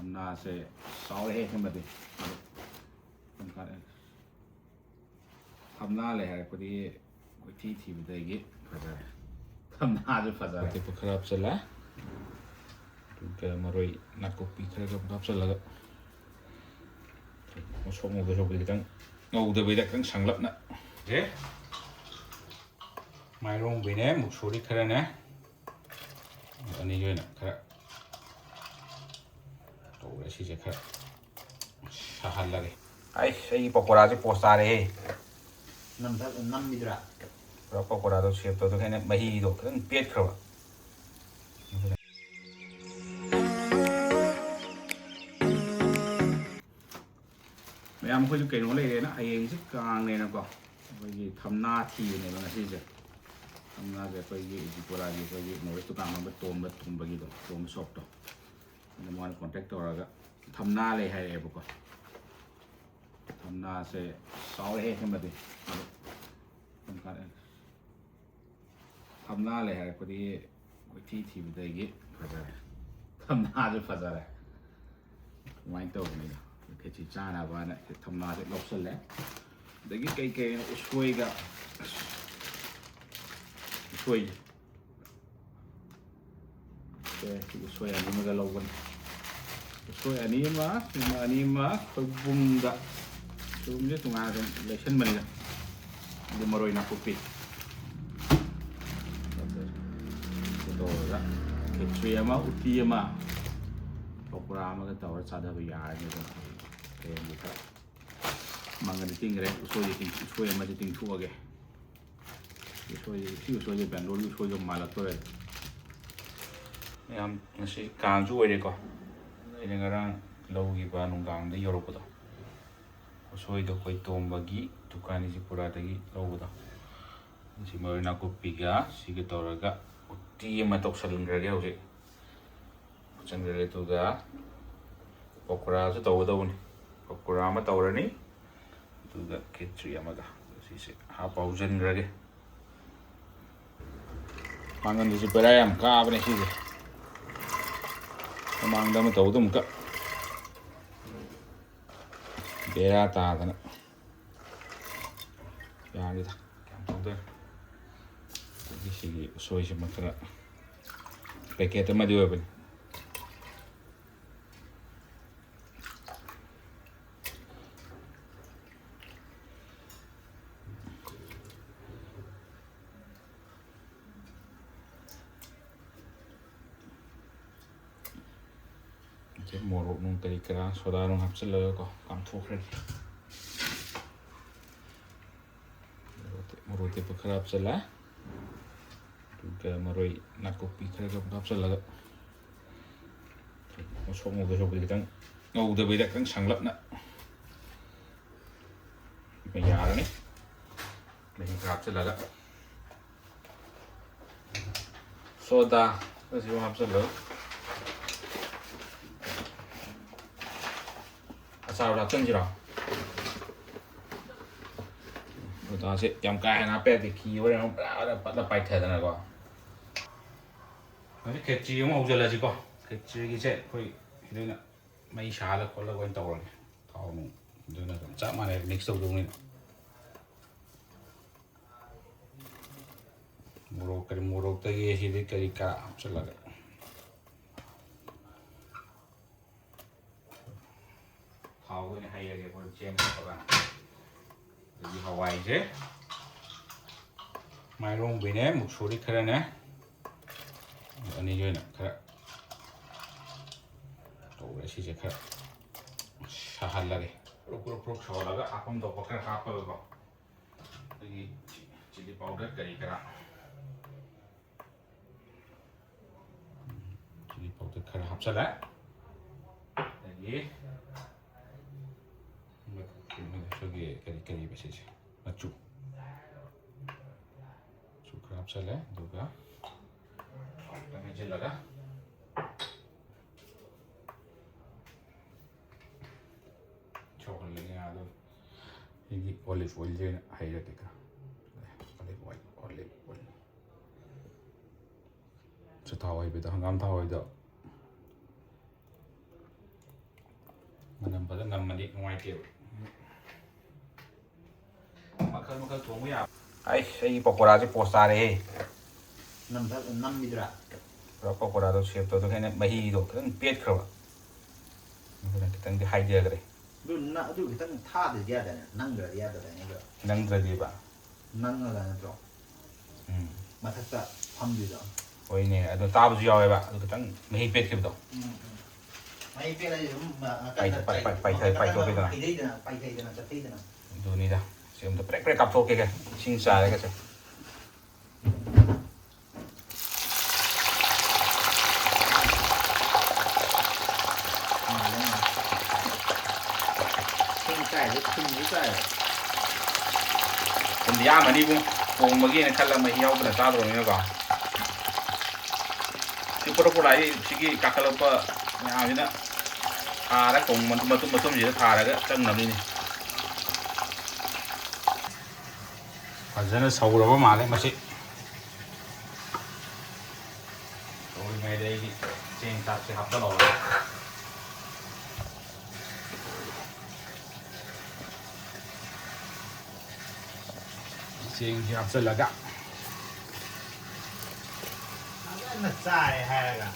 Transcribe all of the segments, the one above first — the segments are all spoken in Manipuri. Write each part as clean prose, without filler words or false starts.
ำนาเสเสาเลยขึ้นมาดิทำหน้าเลยพอดีที่ทีมเด็กพอดีทำหน้าจะพอดี Tipe kerap salah. Juga maroi nak kopi kerap salah ke. Masuk beli kita. Udah beli kita sanglap nak. Okay. Mai rong bini muksuri kerana ne. Ani juga nak kerap. Tahu dah sih kerap. Sahal lagi. Saya pokora je posta deh. น้ำมิตร เราปกติเราเชฟตัวแค่นี้ไม่ฮีโดก็เปียกครับไม่เอาคุยเก่งอะไรเลยนะไอ้ยังสิกลางเลยนะก็ไปทำหน้าที่เนี่ยมันที่จะทำหน้าจะไปยี่สิบกว่ายี่ไปยี่หน่วยตุกางมันไปต้มไปกี่ตัวต้มสดตัวในมอนคอนแทคตัวเราก็ทำหน้าเลยให้เอฟก็ทำหน้าเสเสาเลยขึ้นมาดิทำหน้าเลยพอดีที่ทีมเด็กพอดีทำหน้าจะพอดีไม่ตัวนี้นะแค่ชี้จ้านะว่าเนี่ยทำหน้าจะลบสุดแล้วเด็กเก๋ๆช่วยกันช่วยอันนี้มันก็ลบกันช่วยอันนี้มาคอยบุ้งกันช่วยมันจะตรงอะไรเลชั่นมันเลยเดี๋ยวมารอยนักปิดKecuyama utiyama programa ka tawar sada biya ni ko kaya kita manganiting re usuyama diting chuage usuye bandol usuye malato re yam nasi kanju ere ko ini ngarang laugi ba nunggang de yoroko do usoi do koi tombagi tukani si puradagi laugo do si marina ko piga sige toraga Ti matok salinggrage hoje salinggrage tu ga pokora su tahu tahu ni pokora ma tahu ni tu ga kitri amaga si ha pau salinggrage mangan di seberayam ka apa ni sih mang dah ma tahu tu muka bera ta ta na ya ni ta tahu tu Sigi usoi sama kena paket sama dia pun. Jadi morok nung tadi kera soda nung hapsel ko kamtuk lagi. Morok tipe kerap salah. Juga maroi nak kopi kerap salah ke. Masuk beli kita. Udah beli kita sanglap nak. Bayar ni. Beli kerap salah ke. Soda masih kerap salah. Asal dah cenjira. Đó sẽ chăm cái nó bé thì khi với nó đã bay theo này qua cái kết chi không giờ là gì co kết chi cái sẽ coi đây nè mấy xả là có là quen tàu rồi tàu nó đây là chạm mà này mix sâu luôn này muro cái gì cái cả sẽ là tàu cái này hay là cái con chém các bạn di Hawaii je, mai rong bini muksuri kerana ani juga nak kerap, tahu dah sih kerap, sahal lagi, ruk sahal lagi, apam tu pakai apa lagi, lagi chili powder kari kerap, chili powder kerap hapsal lagi. Lagi kari besi je, macu. Suka apa salah, juga. Kami jelas lah. Coklat lagi ada. Ini olive oil je, hanya tiga. Olive oil. Setahu ibu dah, ngam tahu ibu. ꯃꯅꯝ ꯐꯖꯅ ꯅꯝꯃꯗꯤ ꯅꯨꯡꯉꯥꯏꯇꯦꯕ ꯃꯈꯜ ꯊꯣꯡꯕ ꯌꯥꯕ ꯑꯩꯒꯤ ꯄꯀꯣꯔꯥꯁꯦ ꯄꯣꯁ ꯇꯥꯔꯦꯍꯦ ꯅꯝꯃꯤꯗꯨꯔꯥ ꯄꯨꯔꯥ ꯄꯀꯣꯔꯥꯗꯣ ꯁꯦꯞ ꯇꯧꯗꯣ ꯑꯩꯅ ꯃꯍꯤꯗꯣ ꯈꯤꯇꯪ ꯄꯦꯠꯈ꯭ꯔꯕ ꯑꯗꯨꯅ ꯈꯤꯇꯪꯗꯤ ꯍꯥꯏꯊꯈ꯭ꯔꯦ ꯑꯗꯨ ꯈꯤꯇꯪ ꯊꯥꯗ꯭ꯔꯗꯤ ꯌꯥꯗꯅ ꯅꯪꯗ꯭ꯔꯗꯤ ꯌꯥꯗꯗꯅ ꯑꯗꯣ ꯅꯪꯗ꯭ꯔꯗꯤꯕ ꯅꯪꯉꯒ ꯅꯠꯇ꯭ꯔꯣ ꯃꯊꯛꯇ ꯐꯝꯗꯣꯏꯗꯣ ꯍꯣꯏꯅꯦ ꯑꯗꯣ ꯇꯥꯕꯁꯨ ꯌꯥꯎꯋꯦꯕ ꯑꯗꯨ ꯈꯤꯇꯪ ꯃꯍꯤ ꯄꯦꯠꯈꯤꯕꯗꯣ ꯃꯍꯤ ꯄꯦꯠꯂꯗꯤ ꯑꯗꯨꯝ ꯄꯥꯏꯊꯩꯗꯅ ꯆꯠꯊꯩꯗꯅ ꯑꯗꯨꯅꯤꯗ ꯁꯤ ꯑꯝꯇ ꯄ꯭ꯔꯦꯛ ꯄ꯭ꯔꯦꯛ ꯀꯥꯞꯊꯣꯛꯀꯦꯒ ꯏꯁꯤꯡ ꯆꯥꯏꯔꯒꯁꯦ ꯊꯨꯝꯗꯤ ꯌꯥꯝꯃꯅꯤ ꯏꯕꯨꯡ ꯊꯣꯡꯕꯒꯤꯅ ꯈꯜꯂꯒ ꯃꯍꯤ ꯌꯥꯎꯗꯅ ꯆꯥꯗ꯭ꯔꯕꯅꯤꯅꯀꯣ ꯁꯤ ꯄꯣꯔꯥꯏ ꯁꯤꯒꯤ ꯀꯥꯈꯠꯂꯛꯄ ꯃꯌꯥꯝꯁꯤꯅ ꯊꯥꯔ ꯃꯇꯨꯝꯁꯤꯗ ꯊꯥꯔꯒ ꯆꯪꯅꯕꯅꯤꯅꯦ ꯐꯖꯅ ꯁꯧꯔꯕ ꯃꯥꯜꯂꯦ ꯃꯁꯤ ꯁꯧꯔꯤꯉꯩꯗ ꯑꯩꯒꯤ ꯆꯦꯡ ꯆꯥꯛꯁꯦ ꯍꯥꯞꯆꯜꯍꯧꯔꯦ ꯆꯦꯡꯁꯤ ꯍꯥꯞꯆꯜꯂꯒ ꯆꯥꯔꯦ ꯍꯥꯏꯔꯒ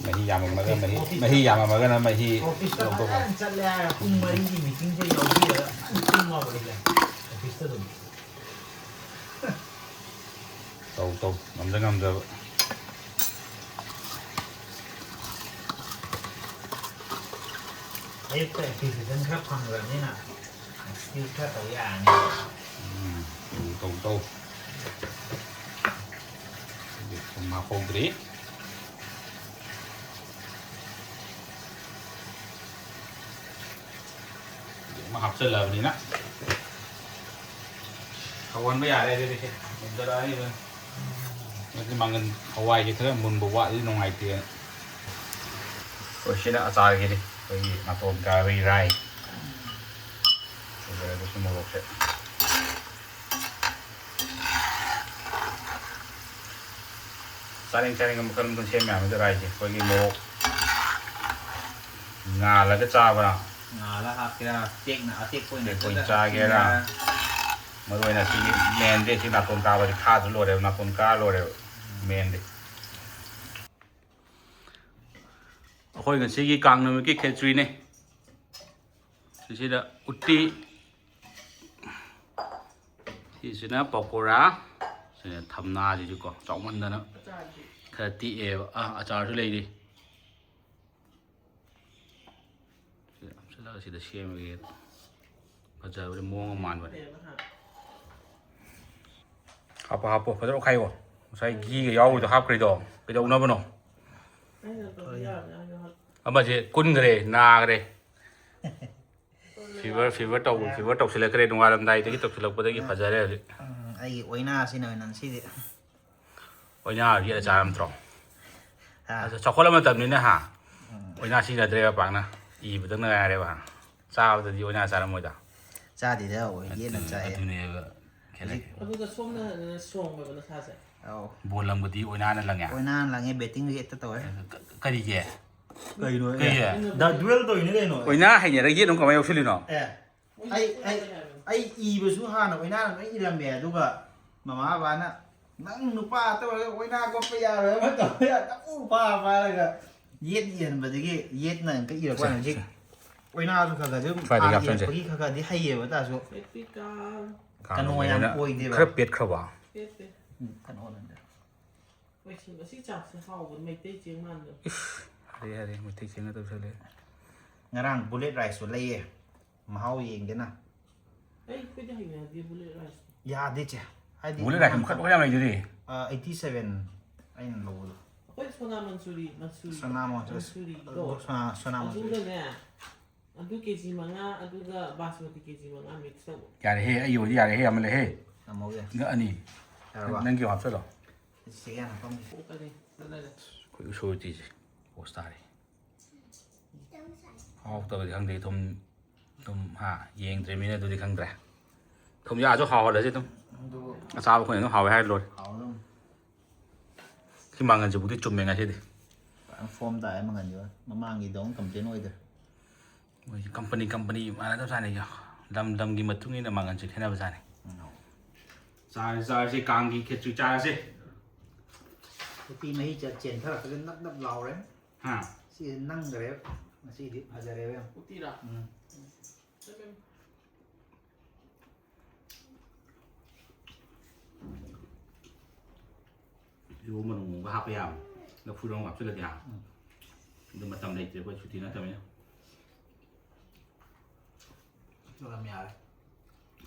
ꯃꯍꯤ ꯌꯥꯝꯃꯝꯃꯒꯅ ꯃꯍꯤ ꯑꯣꯐꯤꯁꯇ ꯐꯖꯅ ꯆꯠꯂꯦ ꯍꯥꯏꯔꯒ ꯄꯨꯡ 4ꯒꯤ ꯃꯤꯇꯤꯡꯁꯦ ꯌꯥꯎꯕꯤꯔꯒ ꯇꯨꯝꯃꯕꯅꯤꯗ ꯑꯣꯐꯤꯁꯇ ꯑꯗꯨꯝ ꯇꯧ ꯉꯝꯗꯕ ꯑꯌꯨꯛꯇ ꯑꯦꯛꯁꯤꯗꯦꯟ ꯈꯔ ꯐꯪꯈ꯭ꯔꯕꯅꯤꯅ ꯑꯦꯛꯁꯀ꯭ꯌꯨꯁ ꯈꯔ ꯇꯧ ꯌꯥꯔꯅꯤ ꯇꯧ ꯊꯨꯝ ꯍꯥꯞꯍꯧꯗ꯭ꯔꯤ ꯍꯥꯞꯆꯜꯂꯕꯅꯤꯅ ꯁꯧꯍꯟꯕ ꯌꯥꯔꯦ ꯑꯗꯨꯗꯤ ꯃꯨꯟꯖꯜꯂꯛꯑꯅꯤ ꯑꯗꯨꯅ ꯃꯪꯒꯟ ꯍꯋꯥꯏꯁꯦ ꯈꯔ ꯃꯨꯟꯕ ꯋꯥꯠꯂꯤ ꯅꯨꯡꯉꯥꯏꯇꯦꯅ ꯁꯤꯅ ꯑꯆꯥꯔꯒꯤꯗꯤ ꯑꯩꯈꯣꯏꯒꯤ ꯅꯥꯇꯣꯟ ꯀꯥꯕꯒꯤ ꯔꯥꯏ ꯑꯗꯨꯁꯨ ꯃꯣꯔꯣꯛꯁꯦ ꯆꯥꯅꯤꯡ ꯃꯈꯜ ꯁꯦꯝ ꯃꯌꯥꯝꯁꯤꯗ ꯔꯥꯏꯁꯦ ꯑꯩꯈꯣꯏꯒꯤ ꯃꯣꯔꯣꯛ ꯉꯥꯜꯂꯒ ꯆꯥꯕ꯭ꯔꯥ ꯉꯥꯜꯂꯒ ꯍꯥꯞꯀꯦꯔꯥ ꯑꯇꯦꯛꯄ ꯑꯣꯏꯅ ꯆꯥꯒꯦꯔꯥ ꯃꯔꯨ ꯑꯣꯏꯅ ꯁꯤꯒꯤ ꯃꯦꯟꯗꯤ ꯁꯤ ꯅꯥꯇꯣꯟ ꯀꯥꯕꯗꯤ ꯈꯥꯗ ꯂꯣꯏꯔꯦꯕ ꯅꯥꯇꯣꯟ ꯀꯥ ꯂꯣꯏꯔꯦꯕ ꯃꯦꯟꯗꯤ ꯑꯩꯈꯣꯏ ꯉꯁꯤꯒꯤ ꯀꯥꯡ ꯅꯨꯃꯤꯠꯀꯤ ꯈꯦꯆ꯭ꯔꯤꯅꯦ ꯁꯤꯁꯤꯗ ꯎꯠꯇꯤ ꯁꯤꯁꯤꯅ ꯄꯀꯣꯔꯥ ꯁꯤꯅ ꯊꯝꯅꯥꯁꯤꯁꯨꯀꯣ ꯆꯥꯎꯃꯟꯗꯅ ꯈꯔ ꯇꯤꯛꯑꯦꯕ ꯑꯆꯥꯔꯁꯨ ꯂꯩꯔꯤ ꯁꯤꯗ ꯍꯥꯞꯆꯤꯜꯂꯒ ꯁꯤꯗ ꯁꯦꯝꯃꯒꯦ ꯐꯖꯕꯗꯤ ꯃꯑꯣꯡ ꯑꯃ ꯃꯥꯟꯕꯅꯦ ꯍꯥꯞꯄꯣ ꯐꯖꯅ ꯑꯣꯠꯈꯥꯏꯌꯣ ꯉꯁꯥꯏ ꯘꯤꯒ ꯌꯥꯎꯕꯗꯣ ꯍꯥꯞꯈ꯭ꯔꯤꯗꯣ ꯀꯩꯗꯧꯅꯕꯅꯣ ꯑꯃꯁꯦ ꯀꯨꯟꯈ꯭ꯔꯦ ꯅꯥꯈ꯭ꯔꯦ ꯐꯤꯚꯔ ꯇꯧꯁꯤꯜꯂꯛꯈ꯭ꯔꯦ ꯅꯣꯡꯉꯥꯜꯂꯝꯗꯥꯏꯗꯒꯤ ꯇꯧꯁꯤꯜꯂꯛꯄꯗꯒꯤ ꯐꯖꯔꯦ ꯍꯧꯖꯤꯛ ꯑꯩꯒꯤ ꯑꯣꯏꯅꯥꯁꯤꯅ ꯑꯣꯏꯅ ꯁꯤꯗꯤ ꯑꯣꯏꯅꯥꯒꯤ ꯑꯆꯥꯔ ꯅꯠꯇ꯭ꯔꯣ ꯆꯥꯎꯈꯠꯂ ꯃꯇꯝꯅꯤꯅ ꯑꯣꯏꯅꯥ ꯁꯤꯖꯤꯟꯅꯗ꯭ꯔꯦꯕ ꯄꯥꯛꯅ ꯏꯕꯗꯪ ꯉꯥꯏꯔꯦꯕ ꯆꯥꯕꯗꯗꯤ ꯑꯣꯏꯅꯥ ꯆꯥꯔꯝꯃꯣꯏꯗ ꯆꯥꯗꯦꯗ ꯌꯦꯟꯅ ꯆꯥꯏ ꯑꯗꯨꯅꯦꯕ ꯈꯦꯠꯅꯩ ꯑꯗꯨꯒ ꯁꯣꯝꯅ ꯁꯣꯡꯕ ꯅꯁꯥꯁꯦ ꯑꯧ ꯕꯣꯜ ꯂꯪꯕꯗꯤ ꯑꯣꯏꯅꯥꯅ ꯂꯪꯉꯦ ꯑꯣꯏꯅꯥꯅ ꯂꯪꯉꯦ ꯕꯦꯠꯇꯤꯡꯁꯨ ꯍꯦꯛꯇ ꯇꯧꯋꯦ ꯀꯔꯤꯒꯤ ꯀꯩꯅꯣ ꯀꯩꯒꯤ ꯗꯨꯋꯦꯜ ꯇꯧꯔꯤꯅꯦ ꯀꯩꯅꯣ ꯑꯣꯏꯅꯥ ꯍꯩꯅꯔꯒ ꯌꯦꯠ ꯑꯃꯨꯛ ꯀꯃꯥꯏꯅ ꯌꯥꯎꯁꯤꯜꯂꯤꯅꯣ ꯑꯩ ꯏꯕꯁꯨ ꯍꯥꯟꯅ ꯑꯣꯏꯅꯥꯅ ꯂꯣꯏ ꯏꯔꯝꯃꯦ ꯑꯗꯨꯒ ꯃꯃꯥ ꯕꯕꯥꯅ ꯅꯪ ꯅꯨꯄꯥ ꯇꯧꯔꯒ ꯑꯣꯏꯅꯥ ꯀꯣꯠꯄ ꯌꯥꯔꯣꯏ ꯑꯃ ꯇꯧꯕ ꯇꯞꯎ ꯐꯥꯔꯒ ꯌꯦꯠ ꯏꯍꯟꯕꯗꯒꯤ ꯌꯦꯠꯅ ꯑꯃꯨꯛꯀ ꯏꯔꯛꯄ ꯍꯧꯖꯤꯛ ꯑꯣꯏꯅꯥꯁꯨ ꯈꯔ ꯏꯔꯛꯄꯒꯤ ꯈꯔꯗꯤ ꯍꯩꯌꯦꯕ ꯇꯥꯁꯨ ꯀꯩꯅꯣ ꯌꯥꯝ ꯑꯣꯏꯗꯦꯕ ꯈꯔ ꯄꯦꯠꯈ꯭ꯔꯕ ꯀꯩꯅꯣ ꯃꯁꯤ ꯆꯥꯛꯁꯦ ꯍꯥꯎꯕ ꯃꯩꯇꯩ ꯆꯦꯡ ꯃꯥꯟꯗꯕ ꯍꯔꯦ ꯃꯩꯇꯩ ꯆꯦꯡꯒ ꯇꯧꯁꯜꯂꯦ ꯉꯔꯥꯡ ꯕꯨꯂꯦꯠ ꯔꯥꯏꯁꯁꯨ ꯂꯩꯌꯦ ꯃꯍꯥꯎ ꯌꯦꯡꯒꯦꯅ ꯑꯩꯈꯣꯏꯗꯤ ꯍꯩꯅꯗꯦ ꯕꯨꯂꯦꯠ ꯔꯥꯏꯁ ꯌꯥꯗꯦ ꯆꯦ ꯍꯥꯏꯗꯤ ꯕꯨꯂꯦꯠ ꯔꯥꯏꯁ ꯃꯈꯜ ꯌꯥꯝ ꯂꯩꯗꯨꯗꯤ 87 ꯑꯩꯅ ꯂꯧꯕꯗꯣ ꯑꯩꯈꯣꯏ ꯁꯣꯅꯥ ꯃꯟꯁꯨꯔꯤ ꯑꯗꯨꯒꯅꯦ ꯑꯗꯨ ꯀꯦꯖꯤ 5 ꯑꯗꯨꯒ ꯕꯥꯁꯃꯇꯤ ꯀꯦꯖꯤ 5 ꯃꯤꯛꯁ ꯇꯧꯕ ꯌꯥꯔꯦꯍꯦ ꯑꯩ ꯑꯣꯏꯗꯤ ꯌꯥꯔꯦꯍꯦ ꯑꯃ ꯂꯩꯍꯦ ꯉꯝꯃꯧꯒꯦ ꯉꯛꯑꯅꯤ ꯅꯪꯒꯤ ꯍꯥꯞꯆꯜꯂꯣ ꯁꯤꯒꯦ ꯍꯥꯞꯄꯝꯒꯦ ꯑꯩꯈꯣꯏ ꯎꯁꯣꯏ ꯎꯇꯤꯁꯦ ꯄꯣꯁ ꯇꯥꯔꯦ ꯍꯥꯎꯇꯕꯗꯤ ꯈꯪꯗꯦ ꯊꯨꯝ ꯌꯦꯡꯗ꯭ꯔꯤꯃꯤꯅ ꯑꯗꯨꯗꯤ ꯈꯪꯗ꯭ꯔꯦ ꯊꯨꯝ ꯌꯥꯛꯑꯁꯨ ꯍꯥꯎꯍꯜꯂꯁꯤ ꯑꯗꯨꯝ ꯑꯆꯥꯕ ꯑꯩꯈꯣꯏꯅ ꯑꯗꯨꯝ ꯍꯥꯎꯋꯦ ꯍꯥꯏꯔ ꯂꯣꯏꯔꯦ ꯁꯤ ꯃꯪꯒꯟꯁꯤꯕꯨꯗꯤ ꯆꯨꯝꯃꯦ ꯉꯁꯤꯗꯤ ꯐꯣꯝ ꯇꯥꯏ ꯃꯪꯒꯟꯁꯤꯕ ꯃꯃꯥꯡꯒꯤꯗꯧ ꯀꯝꯄ꯭ꯂꯦꯟ ꯑꯣꯏꯗ꯭ꯔꯦ ꯃꯣꯏꯁꯤ ꯀꯝꯄꯅꯤ ꯃꯥꯟꯅꯗꯕꯖꯥꯠꯅꯤ ꯂꯝꯒꯤ ꯃꯇꯨꯡ ꯏꯟꯅ ꯃꯪꯒꯟꯁꯦ ꯈꯦꯠꯅꯕꯖꯥꯠꯅꯤ ꯆꯥꯔꯁꯦ ꯀꯥꯡꯒꯤ ꯈꯦꯆ꯭ꯔꯤ ꯆꯥꯔꯁꯦ ꯎꯇꯤ ꯃꯍꯤ ꯆꯦꯟꯊꯔꯛꯄꯗ ꯅꯞ ꯅꯞ ꯂꯥꯎꯔꯦ ꯍꯥ ꯁꯤ ꯅꯪꯈ꯭ꯔꯦ ꯉꯁꯤꯗꯤ ꯐꯖꯔꯦꯕ ꯌꯥꯝ Utira. 이거만 뭔가 하고야 나 부러운 거 없을 때야 근데 맞다 내 이제 뭐 주티나 때문에 cho làm nhà đấy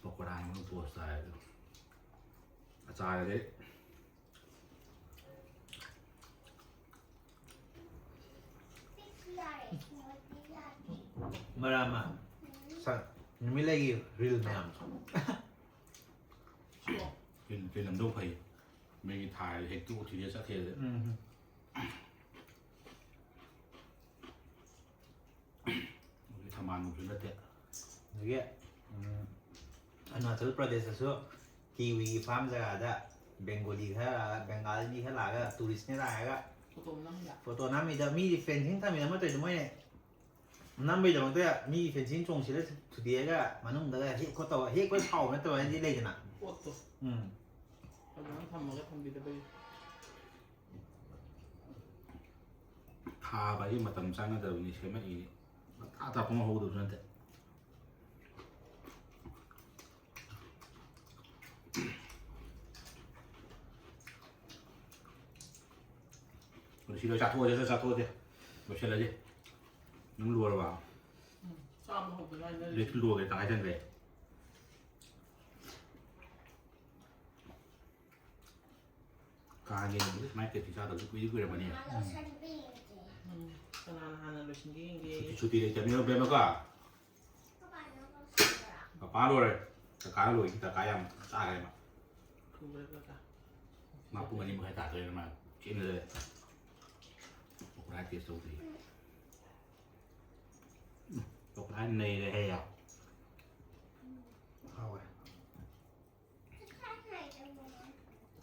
먹고 다니는 거 보았어요 아자야 돼 mà làm à sao mới lấy cái reel làm cái làm đâu phải mìnhถ่าย hết tu thì sẽ thế đấyทำงานมันเป็นแบบนี้ 이게 Arunachal प्रदेश에서 kiwi farm 자가다 벵골리 가 벵갈리 가라가 투리스트 나가 Potom namda. foto namida mi fencing tamida ma toy moy nambe jang toy mi fencing chong sile tudiega manung daga he ko to he ko chao ma to di le jana Foto. Kadang thamma ka thambi da bai. ทาไปที่มาตำซังก็จะมีใช้ไม่อีถ้าตาผมเอาดูนั่นแต่เราชิโร่ชาทั่วจะชาทั่วดิไม่ใช่เลยดิน้ำรัวหรือเปล่า Sama ko ba na เรียกรัวกันตายทั้งเลยการเงินไม่เกิดที่ชาติตัวกุยกุยอะไรมาเนี่ย Kananahan na singi ngi. ชุดที่จะมีเราเป็นมากกว่าป้ารู้เลยแต่การรู้แต่การยังตายอะไรมา Kubra ka ta. มาพูดกันนี่มันใครตัดเลยมากินเลยตกร้ายเตี้ยสูงดีตกร้ายในเลยให้ยาว เอาไว้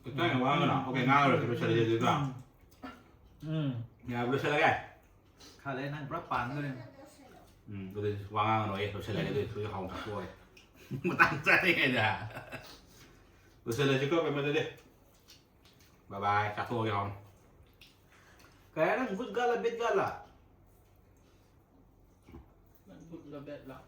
ก็ได้ว่ากันเนาะโอเคง่ายเลยเราเฉลยดีกว่า เนี่ยเราเฉลยไง ข้าเลยนั่งรับปานด้วย ก็เลยว่างกันหน่อยเราเฉลยเลยคือเขาตัดตัวมันตั้งใจไงจ้ะเราเฉลยก็ไปมาเลยบายบายตัดตัวเขา kaya nang good gala bit gala Nagbut la bet la.